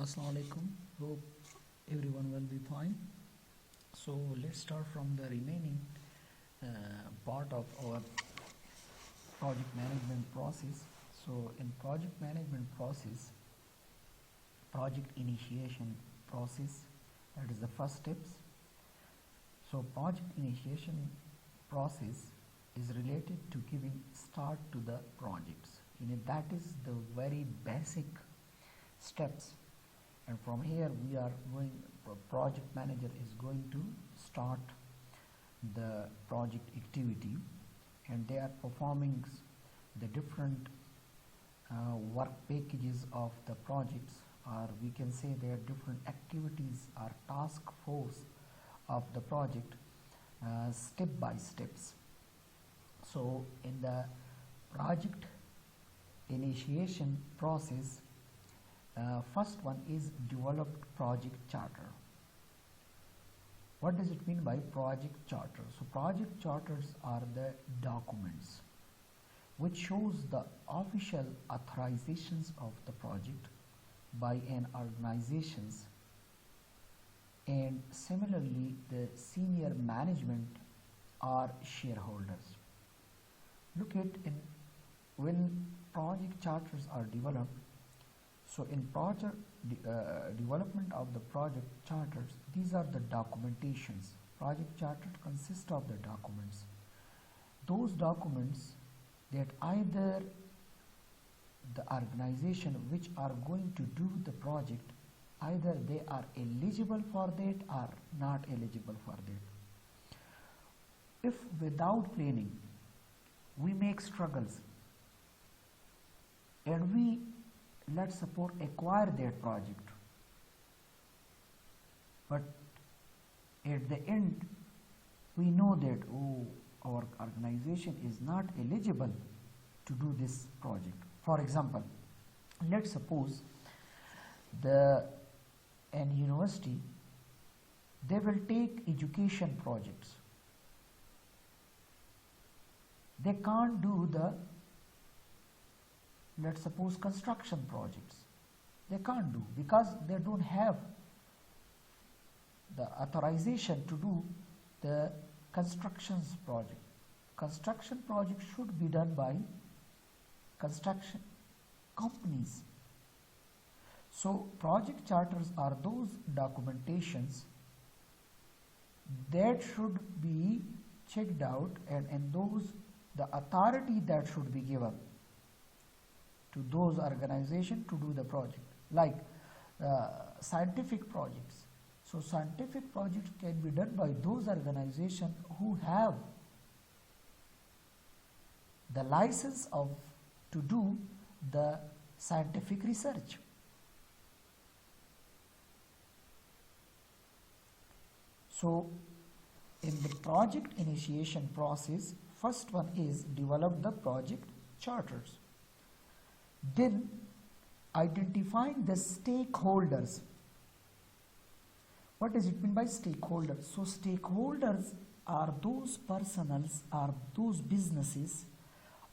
Assalamu alaikum. Hope everyone will be fine. So let's start from the remaining part of our project management process. So in project management process, project initiation process, that is the first steps. So project initiation process is related to giving start to the projects. That is the very basic steps, and from here we are going, project manager is going to start the project activity, and they are performing the different work packages of the projects, or we can say their different activities or task force of the project step by steps. So in the project initiation process, first one is developed project charter. What does it mean by project charter? So project charters are the documents which shows the official authorizations of the project by an organizations, and similarly the senior management or shareholders. Look at when project charters are developed. So in project development of the project charters, these are the documentations. Project charter consists of the documents. Those documents that either the organization which are going to do the project, either they are eligible for that or not eligible for that. If without planning we make struggles and we, let's suppose, acquire that project, but at the end we know that our organization is not eligible to do this project. For example, let's suppose an university, they will take education projects. They can't do the, let's suppose, construction projects. They can't do because they don't have the authorization to do the constructions project. Construction project should be done by construction companies. So project charters are those documentations that should be checked out, and those the authority that should be given to those organizations to do the project, like scientific projects. So scientific projects can be done by those organizations who have the license to do the scientific research. So in the project initiation process, first one is develop the project charters. Then identifying the stakeholders. What does it mean by stakeholders? So stakeholders are those personals, are those businesses,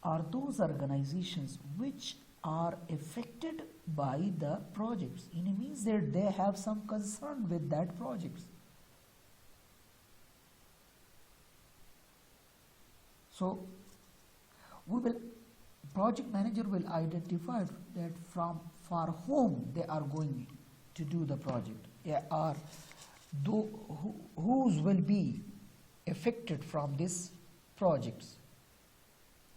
are those organizations which are affected by the projects. It means that they have some concern with that project. So project manager will identify that for whom they are going to do the project, or whose will be affected from this projects.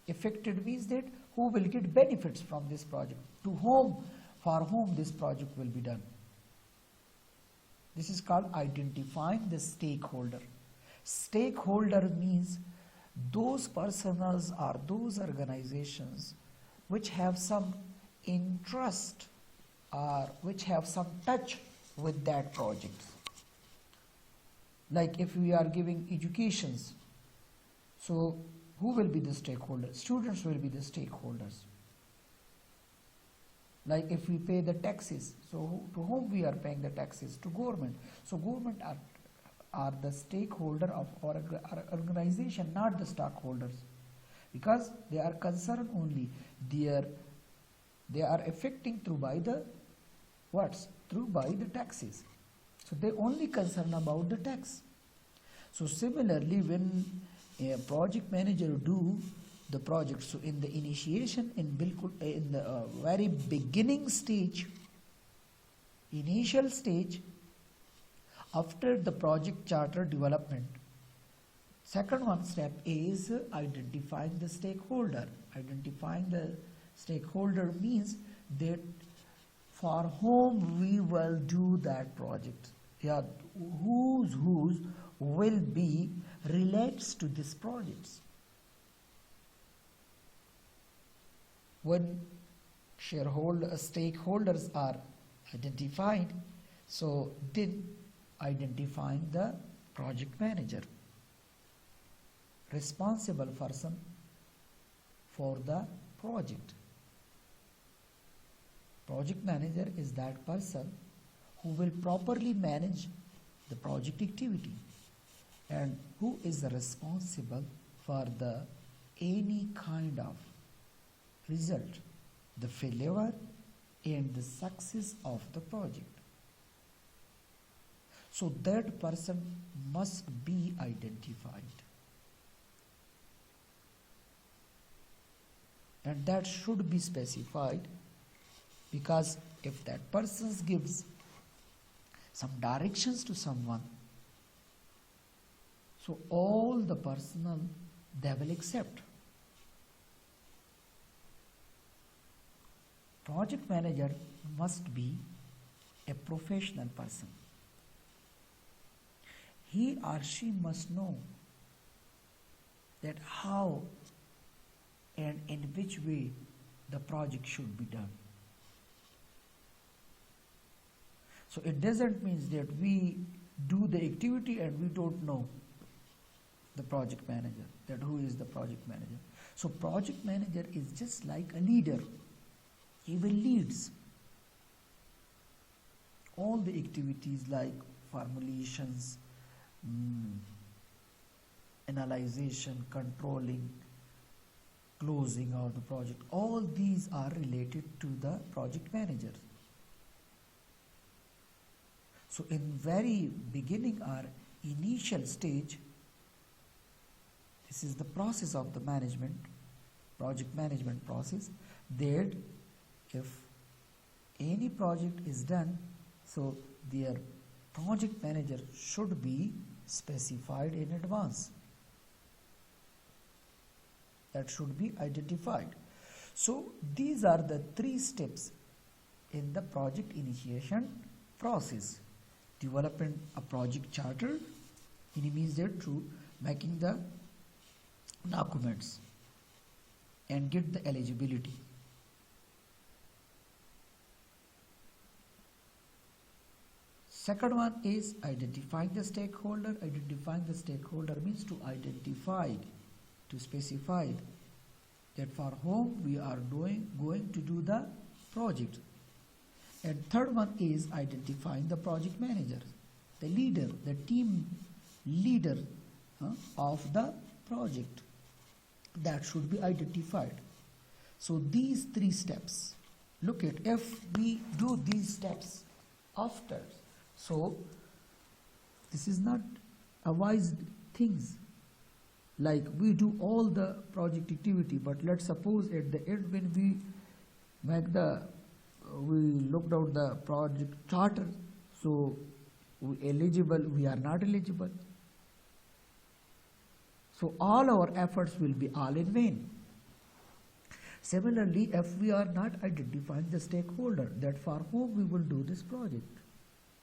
Affected means that who will get benefits from this project, for whom this project will be done. This is called identifying the stakeholder. Stakeholder means those personals or those organizations which have some interest or which have some touch with that project. Like if we are giving educations, so who will be the stakeholders? Students will be the stakeholders. Like if we pay the taxes, so to whom we are paying the taxes? To government. So government are the stakeholder of our organization, not the stockholders, because they are concerned only, they are affecting through by the through by the taxes. So they only concern about the tax. So similarly, when a project manager do the project, so in the initiation, in the very beginning stage, initial stage, after the project charter development, second one step is identifying the stakeholder. Identifying the stakeholder means that for whom we will do that project. Yeah, whose will be relates to this project. When stakeholders are identified, so then identifying the project manager, responsible person for the project. Project manager is that person who will properly manage the project activity and who is responsible for the any kind of result, the failure and the success of the project. So that person must be identified, and that should be specified, because if that person gives some directions to someone, so all the personnel, they will accept. Project manager must be a professional person. He or she must know that how and in which way the project should be done. So it doesn't mean that we do the activity and we don't know the project manager, that who is the project manager. So project manager is just like a leader. He will leads all the activities like formulations, analyzation, controlling, closing of the project. All these are related to the project manager. So in very beginning or initial stage, this is the process of the management, project management process, that if any project is done, so their project manager should be specified in advance. That should be identified. So these are the 3 steps in the project initiation process. Development a project charter, it means that through making the documents and get the eligibility. Second one is identifying the stakeholder. Identifying the stakeholder means to identify, to specify that for whom we are going to do the project. And third one is identifying the project manager, the leader, the team leader of the project. That should be identified. So these 3 steps, look at, if we do these steps after, so this is not a wise things. Like we do all the project activity, but let's suppose at the end when we make we looked out the project charter, so we are not eligible. So all our efforts will be all in vain. Similarly, if we are not identifying the stakeholder, that for whom we will do this project,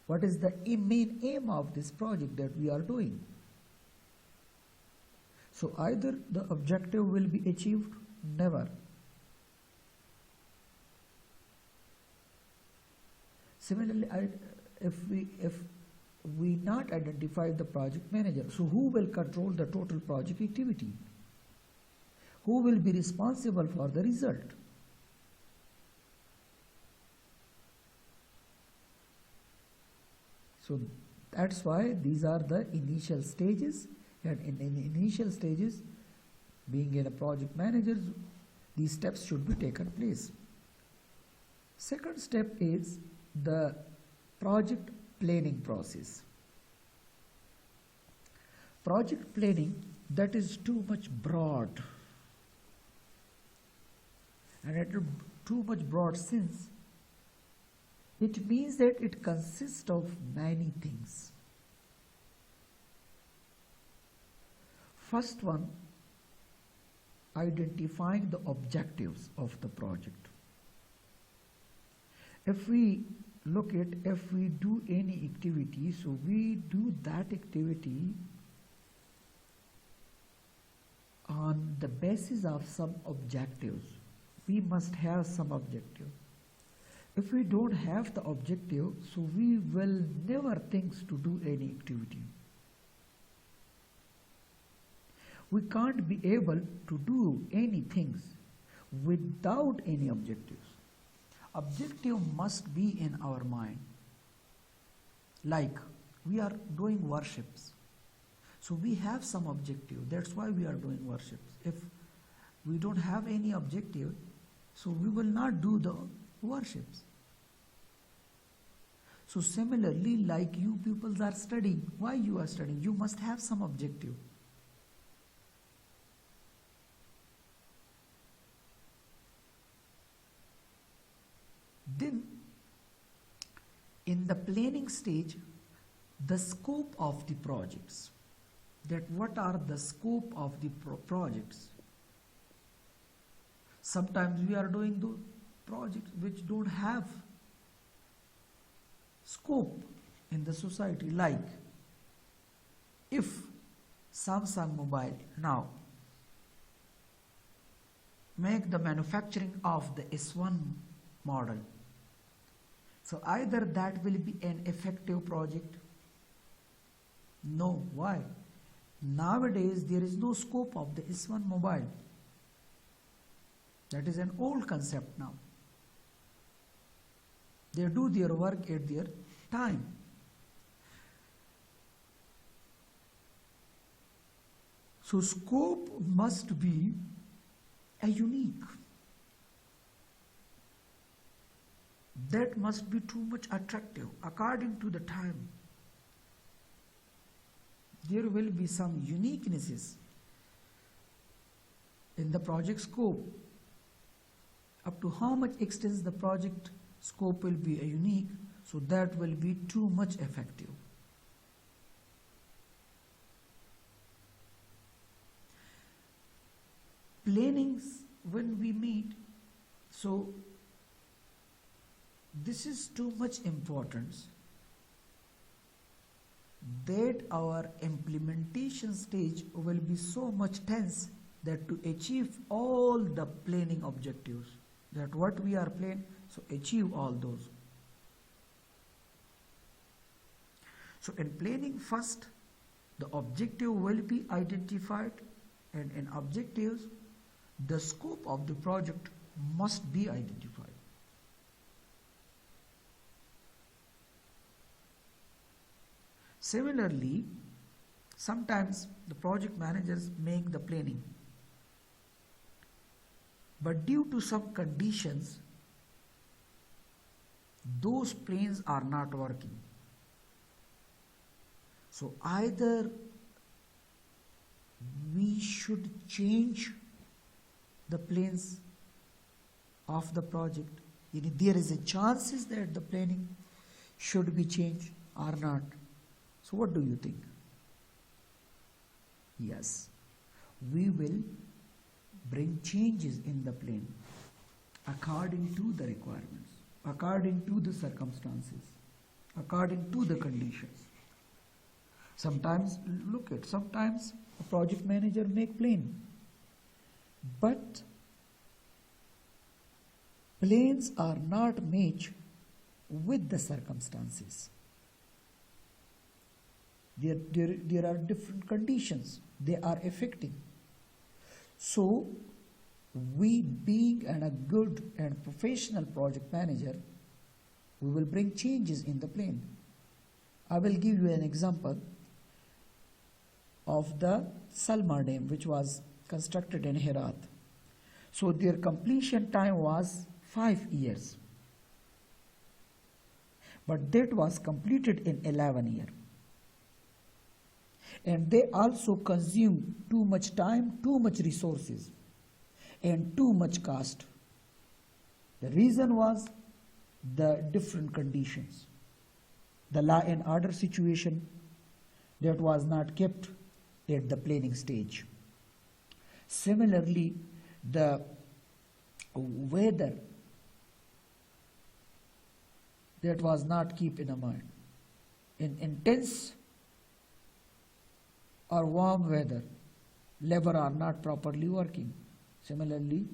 what is the main aim of this project that we are doing? So either the objective will be achieved, never. Similarly, if we not identify the project manager, so who will control the total project activity? Who will be responsible for the result? So that's why these are the initial stages, and in the initial stages, being in a project manager, these steps should be taken place. Second step is the Project planning process. Project planning, that is too much broad, and at a too much broad sense, it means that it consists of many things. First one, identifying the objectives of the project. If we do any activity, so we do that activity on the basis of some objectives. We must have some objective. If we don't have the objective, so we will never think to do any activity. We can't be able to do any things without any objectives. Objective must be in our mind. Like we are doing worships. So we have some objective. That's why we are doing worships. If we don't have any objective, so we will not do the worships. So similarly, like you people are studying, why you are studying? You must have some objective. Then, in the planning stage, the scope of the projects. That what are the scope of the projects? Sometimes we are doing those projects which don't have scope in the society. Like, if Samsung Mobile now make the manufacturing of the S1 model, so either that will be an effective project. No, why? Nowadays there is no scope of the S1 mobile. That is an old concept now. They do their work at their time. So scope must be a unique. That must be too much attractive according to the time. There will be some uniquenesses in the project scope. Up to how much extent the project scope will be a unique, so that will be too much effective. Plannings when we meet, so this is too much importance that our implementation stage will be so much tense that to achieve all the planning objectives, that what we are planning, so achieve all those. So in planning, first the objective will be identified, and in objectives the scope of the project must be identified. Similarly, sometimes the project managers make the planning, but due to some conditions, those plans are not working. So either we should change the plans of the project. There is a chances that the planning should be changed or not. So what do you think? Yes, we will bring changes in the plan according to the requirements, according to the circumstances, according to the conditions. Sometimes a project manager make plan, but plans are not matched with the circumstances. There are different conditions they are affecting. So we, being a good and professional project manager, we will bring changes in the plan. I will give you an example of the Salma Dam, which was constructed in Herat. So their completion time was 5 years. but that was completed in 11 years. And they also consumed too much time, too much resources, and too much cost. The reason was the different conditions. The law and order situation that was not kept at the planning stage. Similarly, the weather that was not kept in mind. In intense or warm weather, labor are not properly working. Similarly,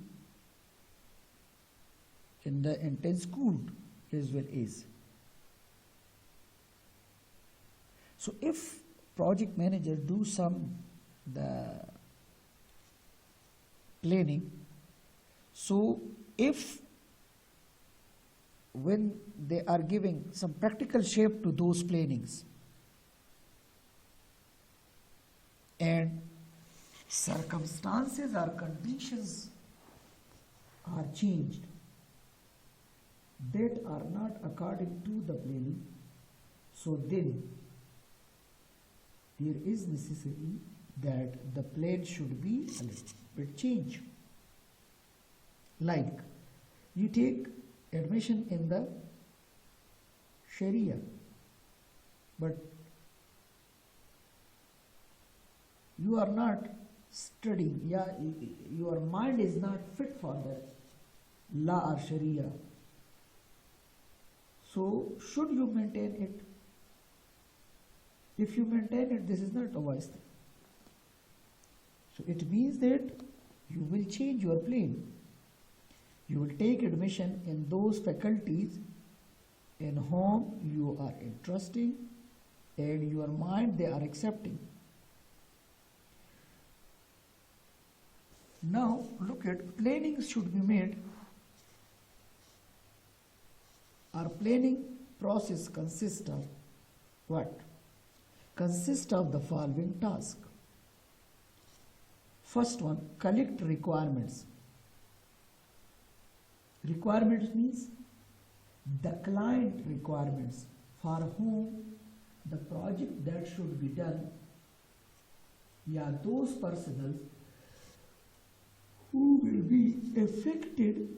in the intense cold as well as. So if project manager do the planning, so if when they are giving some practical shape to those plannings and circumstances or conditions are changed that are not according to the planning, so then there is necessary that the plan should be a little bit changed. Like you take admission in the Sharia, but you are not studying, your mind is not fit for the law or Sharia. So should you maintain it? If you maintain it, this is not a wise thing. So it means that you will change your plan. You will take admission in those faculties in whom you are interested and your mind they are accepting. Now look at planning should be made. Our planning process consists of what? Consists of the following tasks. First one, collect requirements. Requirements means the client requirements for whom the project that should be done, those persons who will be affected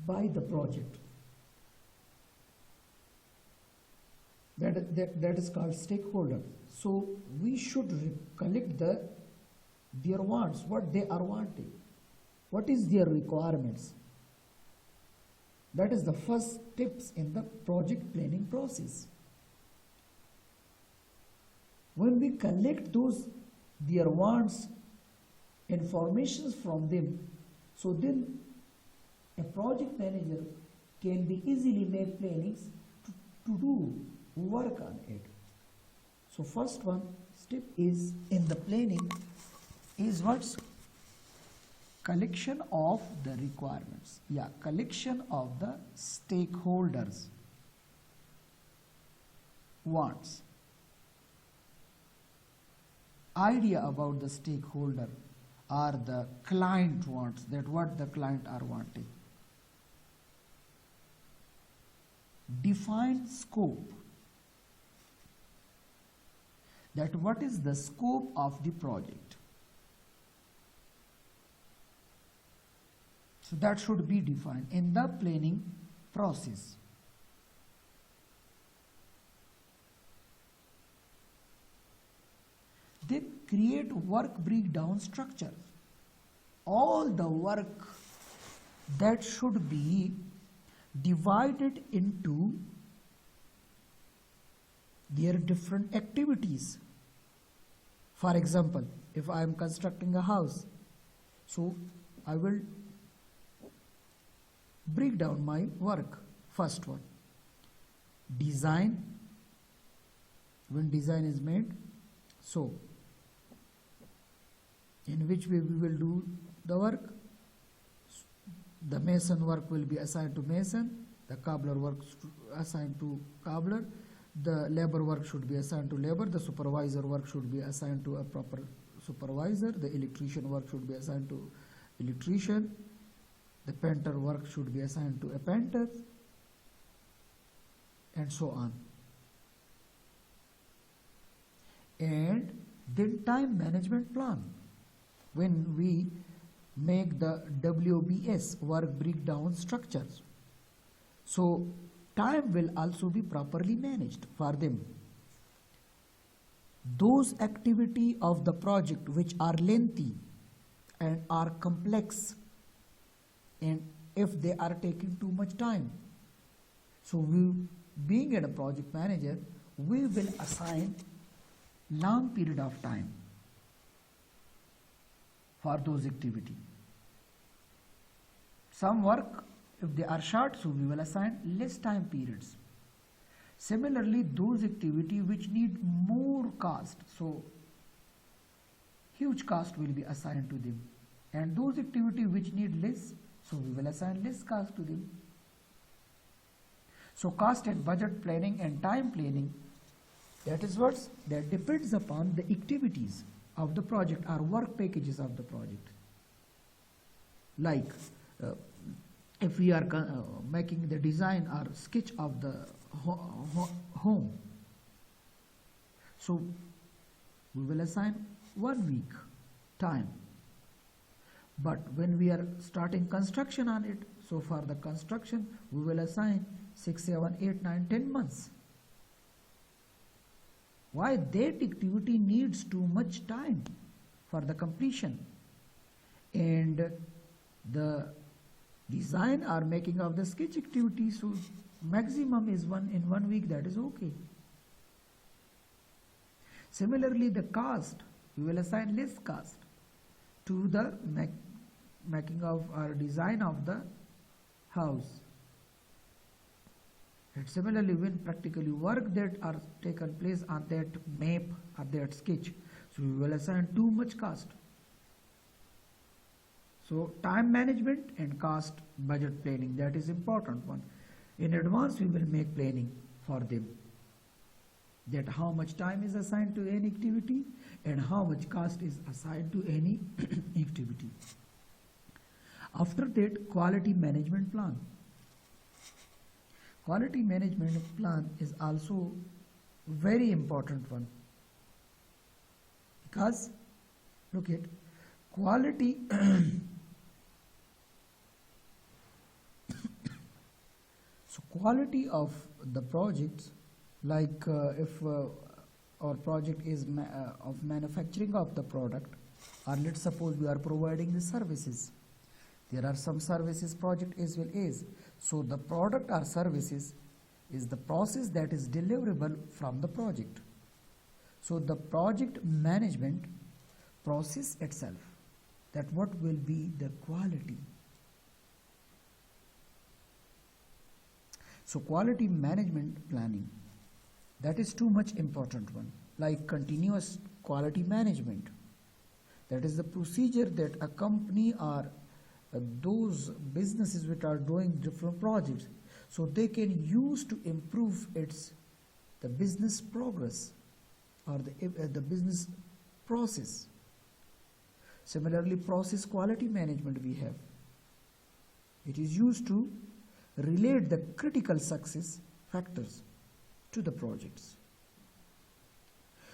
by the project. That is called stakeholder. So we should collect their wants, what they are wanting, what is their requirements. That is the first steps in the project planning process. When we collect their wants, informations from them, so then a project manager can be easily make plannings to do work on it. So first one step is in the planning is what's collection of the requirements. Collection of the stakeholders wants. Idea about the stakeholder or the client wants, that what the client are wanting. Define scope. That what is the scope of the project. So that should be defined in the planning process. Then create work breakdown structure. All the work that should be divided into their different activities. For example, if I am constructing a house, so I will break down my work. First one, design. When design is made, so in which way we will do the work? The mason work will be assigned to mason, the cobbler work assigned to cobbler, the labor work should be assigned to labor, the supervisor work should be assigned to a proper supervisor, the electrician work should be assigned to electrician, the painter work should be assigned to a painter. and so on. And then time management plan. When we make the WBS, work breakdown structures, so time will also be properly managed for them. Those activity of the project which are lengthy and are complex, and if they are taking too much time, so we, being a project manager, we will assign long period of time for those activity. Some work, if they are short, so we will assign less time periods. Similarly, those activity which need more cost, so huge cost will be assigned to them. And those activity which need less, so we will assign less cost to them. So cost and budget planning and time planning, that is what that depends upon the activities of the project or work packages of the project. Like if we are making the design or sketch of the home, so we will assign 1 week time. But when we are starting construction on it, so for the construction we will assign 6, 7, 8, 9, 10 months. Why? That activity needs too much time for the completion, and the design or making of the sketch activity, so maximum is in 1 week, that is okay. Similarly, the cost, we will assign less cost to the making of or design of the house. And similarly, when practically work that are taken place on that map or that sketch, so we will assign too much cost. So time management and cost budget planning, that is important one. In advance we will make planning for them, that how much time is assigned to any activity and how much cost is assigned to any activity. After that, quality management plan. Quality management plan is also very important one, because look at quality so quality of the projects, like if our project is of manufacturing of the product, or let's suppose we are providing the services. There are some services project as well as. So the product or services is the process that is deliverable from the project. So the project management process itself, that what will be the quality. So quality management planning, that is too much important one. Like continuous quality management, that is the procedure that a company or those businesses which are doing different projects, so they can use to improve the business progress or the business process. Similarly, process quality management we have. It is used to relate the critical success factors to the projects.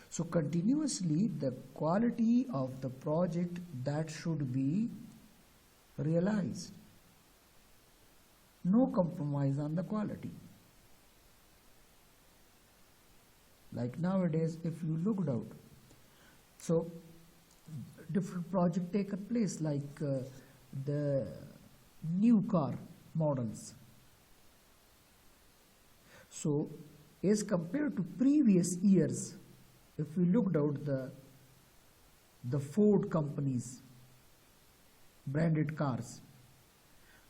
So continuously the quality of the project that should be realized. No compromise on the quality. Like nowadays, if you looked out, so different projects take place, like the new car models. So as compared to previous years, if we looked out the Ford companies branded cars,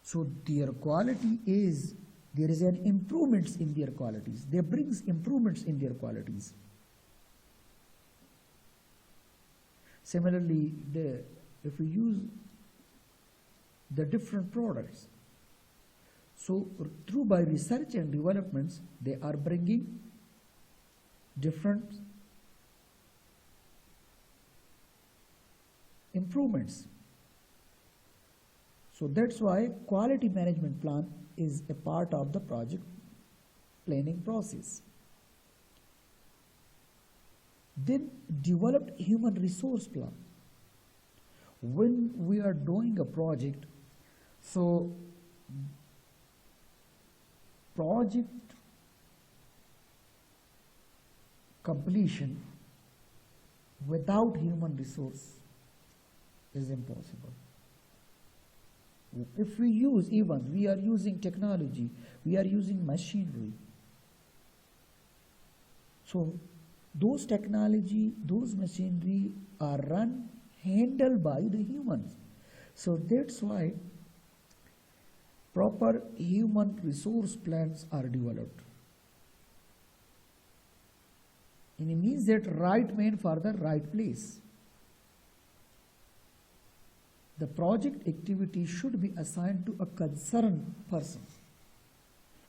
so their quality is, there is an improvements in their qualities. They brings improvements in their qualities. Similarly, if we use the different products, so through by research and developments, they are bringing different improvements. So that's why quality management plan is a part of the project planning process. Then developed human resource plan. When we are doing a project, so project completion without human resource is impossible. If we use, even we are using technology, we are using machinery. So those technology, those machinery are handled by the humans. So that's why proper human resource plans are developed. And it means that right man for the right place. The project activity should be assigned to a concerned person.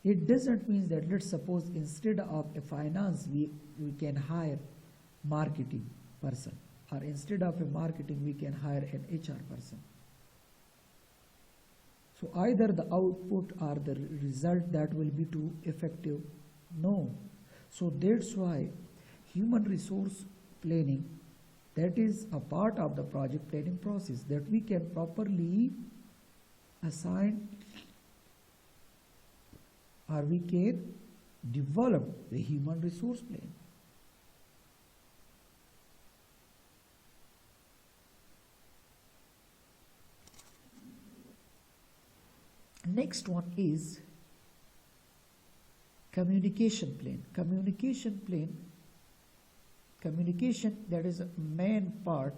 It doesn't mean that, let's suppose, instead of a finance, we can hire marketing person, or instead of a marketing, we can hire an HR person. So either the output or the result that will be too effective. No. So that's why human resource planning, that is a part of the project planning process, that we can properly assign or we can develop the human resource plan. Next one is communication plan. Communication, that is a main part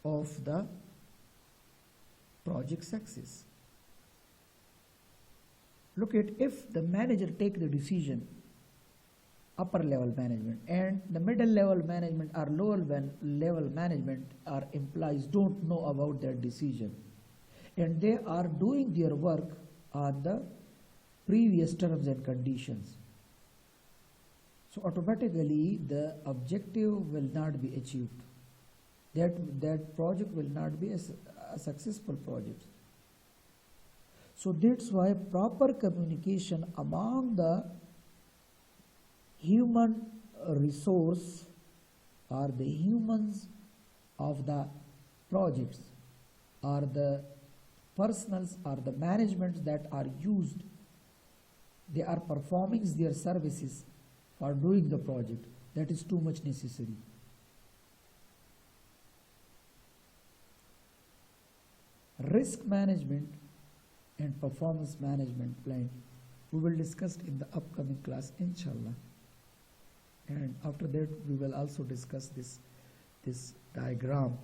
of the project success. Look at, if the manager take the decision, upper level management, and the middle level management or lower level management or employees don't know about that decision, and they are doing their work on the previous terms and conditions, so automatically the objective will not be achieved. That project will not be a successful project. So that's why proper communication among the human resource or the humans of the projects or the personals or the managements that are used, they are performing their services for doing the project, that is too much necessary. Risk management and performance management plan we will discuss in the upcoming class, inshallah. And after that we will also discuss this diagram